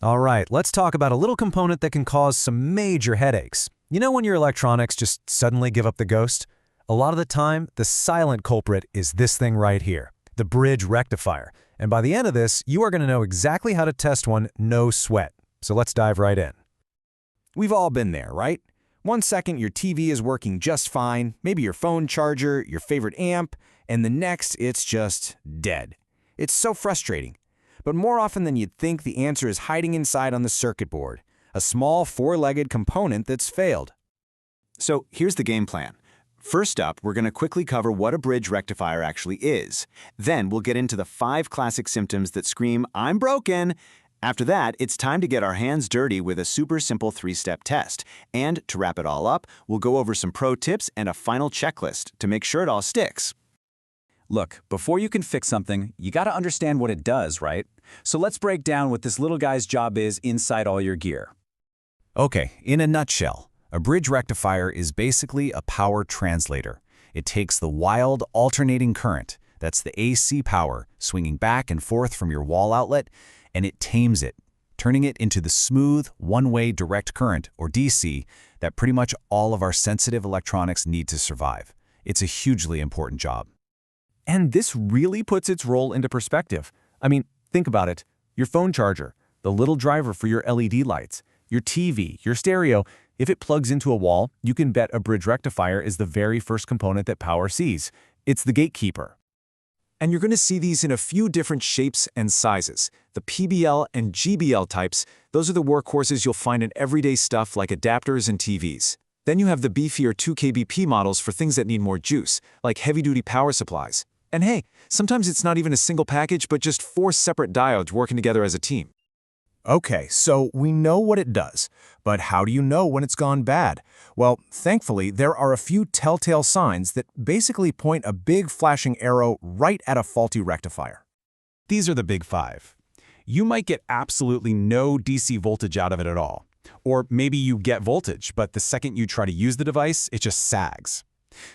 All right, let's talk about a little component that can cause some major headaches. You know when your electronics just suddenly give up the ghost? A lot of the time, the silent culprit is this thing right here, the bridge rectifier. And by the end of this, you are going to know exactly how to test one, no sweat. So let's dive right in. We've all been there, right? One second your TV is working just fine, maybe your phone charger, your favorite amp, and the next it's just dead. It's so frustrating. But more often than you'd think, the answer is hiding inside on the circuit board, a small four-legged component that's failed. So here's the game plan. First up, we're going to quickly cover what a bridge rectifier actually is. Then we'll get into the 5 classic symptoms that scream, "I'm broken." After that, it's time to get our hands dirty with a super simple 3-step test. And to wrap it all up, we'll go over some pro tips and a final checklist to make sure it all sticks. Look, before you can fix something, you gotta understand what it does, right? So let's break down what this little guy's job is inside all your gear. Okay, in a nutshell, a bridge rectifier is basically a power translator. It takes the wild alternating current, that's the AC power, swinging back and forth from your wall outlet, and it tames it, turning it into the smooth, one-way direct current, or DC, that pretty much all of our sensitive electronics need to survive. It's a hugely important job. And this really puts its role into perspective. I mean, think about it. Your phone charger, the little driver for your LED lights, your TV, your stereo, if it plugs into a wall, you can bet a bridge rectifier is the very first component that power sees. It's the gatekeeper. And you're going to see these in a few different shapes and sizes. The PBL and GBL types, those are the workhorses you'll find in everyday stuff like adapters and TVs. Then you have the beefier 2 kBp models for things that need more juice, like heavy-duty power supplies. And hey, sometimes it's not even a single package, but just 4 separate diodes working together as a team. Okay, so we know what it does, but how do you know when it's gone bad? Well, thankfully, there are a few telltale signs that basically point a big flashing arrow right at a faulty rectifier. These are the big 5. You might get absolutely no DC voltage out of it at all. Or maybe you get voltage, but the second you try to use the device, it just sags.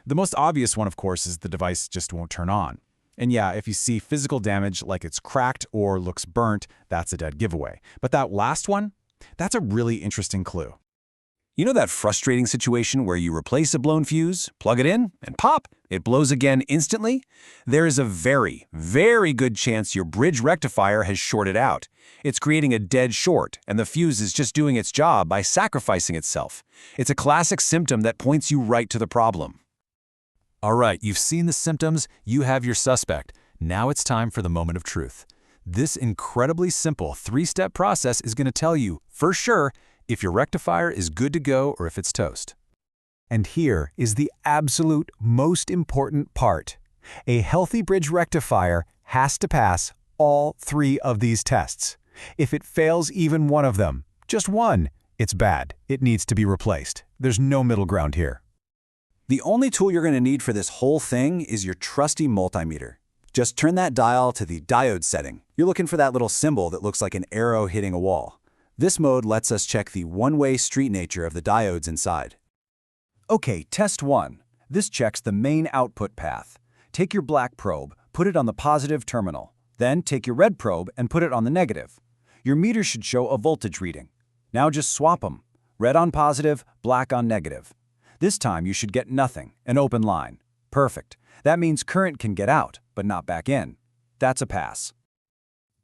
The most obvious one, of course, is the device just won't turn on. And yeah, if you see physical damage like it's cracked or looks burnt, that's a dead giveaway. But that last one, that's a really interesting clue. You know that frustrating situation where you replace a blown fuse, plug it in, and pop, it blows again instantly? There is a very, very good chance your bridge rectifier has shorted out. It's creating a dead short, and the fuse is just doing its job by sacrificing itself. It's a classic symptom that points you right to the problem. All right, you've seen the symptoms, you have your suspect. Now it's time for the moment of truth. This incredibly simple 3-step process is going to tell you, for sure, if your rectifier is good to go or if it's toast. And here is the absolute most important part. A healthy bridge rectifier has to pass all 3 of these tests. If it fails even one of them, just one, it's bad. It needs to be replaced. There's no middle ground here. The only tool you're going to need for this whole thing is your trusty multimeter. Just turn that dial to the diode setting. You're looking for that little symbol that looks like an arrow hitting a wall. This mode lets us check the one-way street nature of the diodes inside. Okay, test 1. This checks the main output path. Take your black probe, put it on the positive terminal. Then take your red probe and put it on the negative. Your meter should show a voltage reading. Now just swap them. Red on positive, black on negative. This time you should get nothing, an open line. Perfect. That means current can get out, but not back in. That's a pass.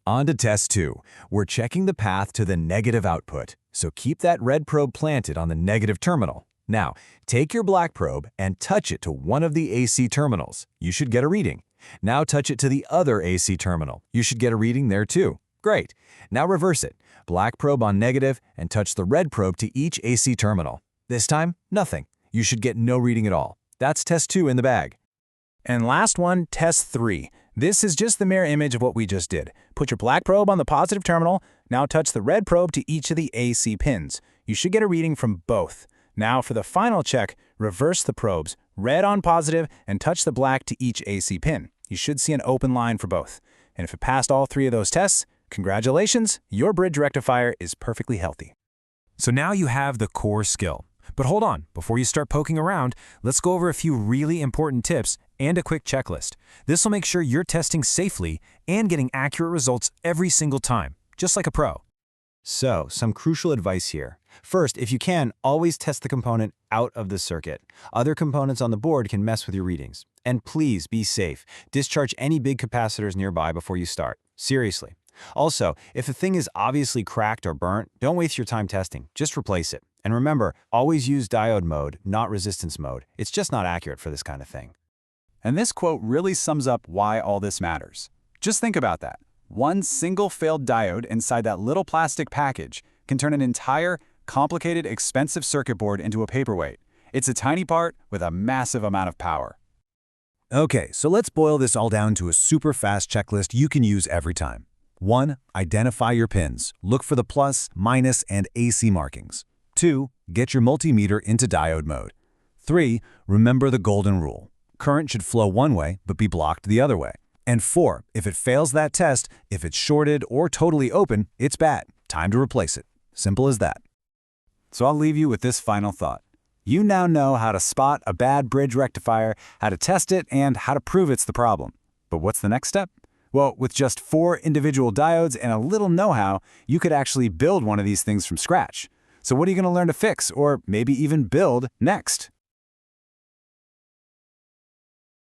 On to test 2. We're checking the path to the negative output, so keep that red probe planted on the negative terminal. Now, take your black probe and touch it to one of the AC terminals. You should get a reading. Now touch it to the other AC terminal. You should get a reading there too. Great. Now reverse it. Black probe on negative and touch the red probe to each AC terminal. This time, nothing. You should get no reading at all. That's test 2 in the bag. And last one, test 3. This is just the mirror image of what we just did. Put your black probe on the positive terminal. Now touch the red probe to each of the AC pins. You should get a reading from both. Now for the final check, reverse the probes, red on positive, and touch the black to each AC pin. You should see an open line for both. And if it passed all 3 of those tests, congratulations, your bridge rectifier is perfectly healthy. So now you have the core skill. But hold on, before you start poking around, let's go over a few really important tips and a quick checklist. This will make sure you're testing safely and getting accurate results every single time, just like a pro. So, some crucial advice here. First, if you can, always test the component out of the circuit. Other components on the board can mess with your readings. And please be safe. Discharge any big capacitors nearby before you start. Seriously. Also, if the thing is obviously cracked or burnt, don't waste your time testing. Just replace it. And remember, always use diode mode, not resistance mode. It's just not accurate for this kind of thing. And this quote really sums up why all this matters. Just think about that. One single failed diode inside that little plastic package can turn an entire, complicated, expensive circuit board into a paperweight. It's a tiny part with a massive amount of power. Okay, so let's boil this all down to a super fast checklist you can use every time. 1. Identify your pins. Look for the plus, minus, and AC markings. 2. Get your multimeter into diode mode. 3. Remember the golden rule. Current should flow one way, but be blocked the other way. And 4. If it fails that test, if it's shorted or totally open, it's bad. Time to replace it. Simple as that. So I'll leave you with this final thought. You now know how to spot a bad bridge rectifier, how to test it, and how to prove it's the problem. But what's the next step? Well, with just 4 individual diodes and a little know-how, you could actually build one of these things from scratch. So what are you going to learn to fix, or maybe even build, next?